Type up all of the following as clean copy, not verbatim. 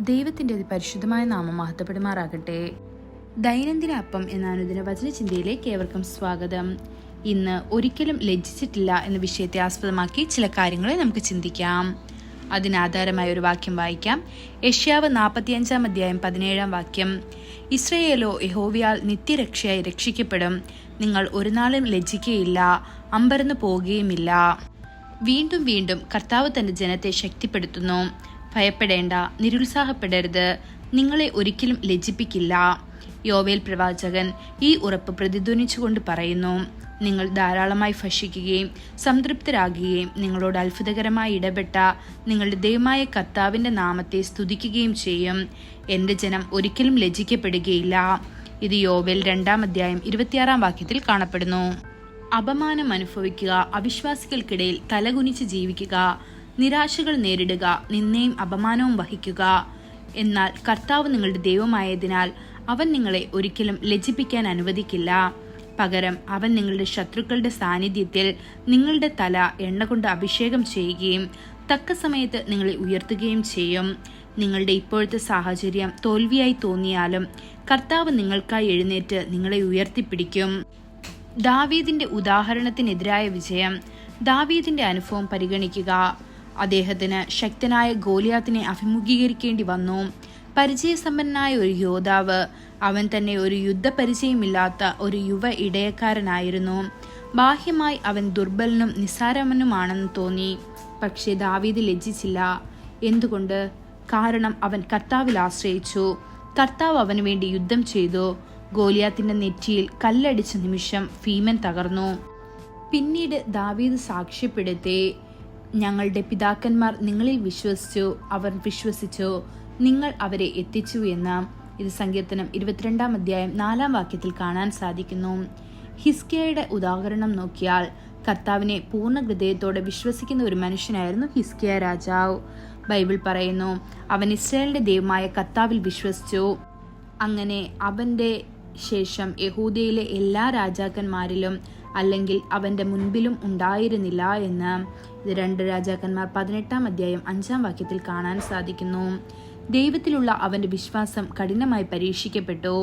ദൈവത്തിൻ്റെ പരിശുദ്ധമായ നാമം മഹത്വപ്പെടുമാറാകട്ടെ. ദൈനംദിന അപ്പം എന്ന അനുദിന വചനചിന്തയിലേക്ക് ഏവർക്കും സ്വാഗതം. ഇന്ന് ഒരിക്കലും ലജ്ജിച്ചിട്ടില്ല എന്ന വിഷയത്തെ ആസ്പദമാക്കി ചില കാര്യങ്ങളെ നമുക്ക് ചിന്തിക്കാം. അതിനാധാരമായ ഒരു വാക്യം വായിക്കാം. യെശയ്യാവ് 45 അധ്യായം 17 വാക്യം. ഇസ്രായേലോ യഹോവയാൽ നിത്യരക്ഷയായി രക്ഷിക്കപ്പെടും. നിങ്ങൾ ഒരു നാളും ലജ്ജിക്കുകയില്ല, അമ്പരന്ന് പോകുകയുമില്ല. വീണ്ടും വീണ്ടും കർത്താവ് തന്റെ ജനത്തെ ശക്തിപ്പെടുത്തുന്നു. ഭയപ്പെടേണ്ട, നിരുത്സാഹപ്പെടരുത്, നിങ്ങളെ ഒരിക്കലും ലജ്ജിപ്പിക്കില്ല. യോവേൽ പ്രവാചകൻ ഈ ഉറപ്പ് പ്രതിധ്വനിച്ചുകൊണ്ട് പറയുന്നു, നിങ്ങൾ ധാരാളമായി ഭക്ഷിക്കുകയും സംതൃപ്തരാകുകയും നിങ്ങളോട് അത്ഭുതകരമായി ഇടപെട്ട നിങ്ങളുടെ ദൈവമായ കർത്താവിന്റെ നാമത്തെ സ്തുതിക്കുകയും ചെയ്യും. എന്റെ ജനം ഒരിക്കലും ലജ്ജിക്കപ്പെടുകയില്ല. ഇത് യോവേൽ 2 അധ്യായം 26 വാക്യത്തിൽ കാണപ്പെടുന്നു. അപമാനം അനുഭവിക്കുക, അവിശ്വാസികൾക്കിടയിൽ തലകുനിച്ച് ജീവിക്കുക, നിരാശകൾ നേരിടുക, നിന്ദയും അപമാനവും വഹിക്കുക. എന്നാൽ കർത്താവ് നിങ്ങളുടെ ദൈവമായതിനാൽ അവൻ നിങ്ങളെ ഒരിക്കലും ലജ്ജിപ്പിക്കാൻ അനുവദിക്കില്ല. പകരം അവൻ നിങ്ങളുടെ ശത്രുക്കളുടെ സാന്നിധ്യത്തിൽ നിങ്ങളുടെ തല എണ്ണ കൊണ്ട് അഭിഷേകം ചെയ്യുകയും തക്ക സമയത്ത് നിങ്ങളെ ഉയർത്തുകയും ചെയ്യും. നിങ്ങളുടെ ഇപ്പോഴത്തെ സാഹചര്യം തോൽവിയായി തോന്നിയാലും കർത്താവ് നിങ്ങൾക്കായി എഴുന്നേറ്റ് നിങ്ങളെ ഉയർത്തിപ്പിടിക്കും. ദാവീദിന്റെ ഉദാഹരണത്തിനെതിരായ വിജയം. ദാവീദിന്റെ അനുഭവം പരിഗണിക്കുക. അദ്ദേഹത്തിന് ശക്തനായ ഗോലിയാത്തിനെ അഭിമുഖീകരിക്കേണ്ടി വന്നു. പരിചയസമ്പന്നനായ ഒരു യോദ്ധാവ്. അവൻ തന്നെ ഒരു യുദ്ധപരിചയമില്ലാത്ത ഒരു യുവ ഇടയക്കാരനായിരുന്നു. ബാഹ്യമായി അവൻ ദുർബലനും നിസ്സാരമനുമാണെന്ന് തോന്നി. പക്ഷേ ദാവീദ് ലജ്ജിച്ചില്ല. എന്തുകൊണ്ട്? കാരണം അവൻ കർത്താവിൽ ആശ്രയിച്ചു. കർത്താവ് അവന് വേണ്ടി യുദ്ധം ചെയ്തു. ഗോലിയാത്തിന്റെ നെറ്റിയിൽ കല്ലടിച്ച നിമിഷം ഭീമൻ തകർന്നു. പിന്നീട് ദാവീദ് സാക്ഷ്യപ്പെടുത്തി, ഞങ്ങളുടെ പിതാക്കന്മാർ നിങ്ങളിൽ വിശ്വസിച്ചു, അവർ വിശ്വസിച്ചു, നിങ്ങൾ അവരെ എത്തിച്ചു എന്ന്. ഇത് സങ്കീർത്തനം 22 അധ്യായം 4 വാക്യത്തിൽ കാണാൻ സാധിക്കുന്നു. ഹിസ്കിയയുടെ ഉദാഹരണം നോക്കിയാൽ കർത്താവിനെ പൂർണ്ണ ഹൃദയത്തോടെ വിശ്വസിക്കുന്ന ഒരു മനുഷ്യനായിരുന്നു ഹിസ്കിയ രാജാവ്. ബൈബിൾ പറയുന്നു, അവൻ ഇസ്രായേലിന്റെ ദൈവമായ കർത്താവിൽ വിശ്വസിച്ചു. അങ്ങനെ അവന്റെ ശേഷം യഹൂദയിലെ എല്ലാ രാജാക്കന്മാരിലും അല്ലെങ്കിൽ അവന്റെ മുൻപിലും ഉണ്ടായിരുന്നില്ല എന്ന്. ഇത് 2 രാജാക്കന്മാർ 18 അധ്യായം 5 വാക്യത്തിൽ കാണാൻ സാധിക്കുന്നു. ദൈവത്തിലുള്ള അവന്റെ വിശ്വാസം കഠിനമായി പരീക്ഷിക്കപ്പെട്ടു.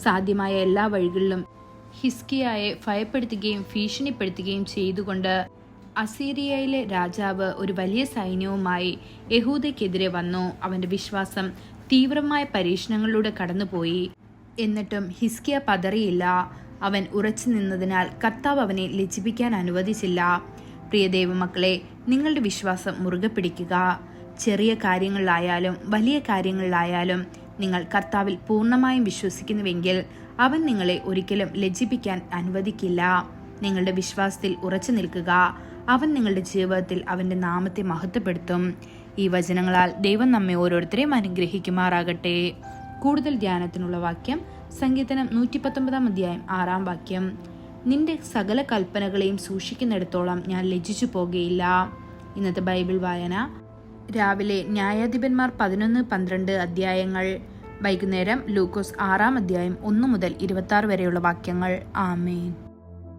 സാധ്യമായ എല്ലാ വഴികളിലും ഹിസ്കിയായെ ഭയപ്പെടുത്തുകയും ഭീഷണിപ്പെടുത്തുകയും ചെയ്തുകൊണ്ട് അസീറിയയിലെ രാജാവ് ഒരു വലിയ സൈന്യവുമായി യഹൂദയ്ക്കെതിരെ വന്നു. അവന്റെ വിശ്വാസം തീവ്രമായ പരീക്ഷണങ്ങളിലൂടെ കടന്നുപോയി. എന്നിട്ടും ഹിസ്കിയ പതറിയില്ല. അവൻ ഉറച്ചു നിന്നതിനാൽ കർത്താവ് അവനെ ലജ്ജിപ്പിക്കാൻ അനുവദിച്ചില്ല. പ്രിയ ദൈവമക്കളെ, നിങ്ങളുടെ വിശ്വാസം മുറുകെ പിടിക്കുക. ചെറിയ കാര്യങ്ങളിലായാലും വലിയ കാര്യങ്ങളിലായാലും നിങ്ങൾ കർത്താവിൽ പൂർണ്ണമായും വിശ്വസിക്കുന്നുവെങ്കിൽ അവൻ നിങ്ങളെ ഒരിക്കലും ലജ്ജിപ്പിക്കാൻ അനുവദിക്കില്ല. നിങ്ങളുടെ വിശ്വാസത്തിൽ ഉറച്ചു നിൽക്കുക. അവൻ നിങ്ങളുടെ ജീവിതത്തിൽ അവന്റെ നാമത്തെ മഹത്വപ്പെടുത്തും. ഈ വചനങ്ങളാൽ ദൈവം നമ്മെ ഓരോരുത്തരെയും അനുഗ്രഹിക്കുമാറാകട്ടെ. കൂടുതൽ ധ്യാനത്തിനുള്ള വാക്യം സങ്കീർത്തനം 119 അധ്യായം 6 വാക്യം. നിന്റെ സകല കൽപ്പനകളെയും സൂക്ഷിക്കുന്നിടത്തോളം ഞാൻ ലജ്ജിച്ചു പോകുകയില്ല. ഇന്നത്തെ ബൈബിൾ വായന രാവിലെ ന്യായാധിപന്മാർ 11-12 അധ്യായങ്ങൾ. വൈകുന്നേരം ലൂക്കോസ് 6 അധ്യായം 1 മുതൽ 26 വരെയുള്ള വാക്യങ്ങൾ. ആമേൻ.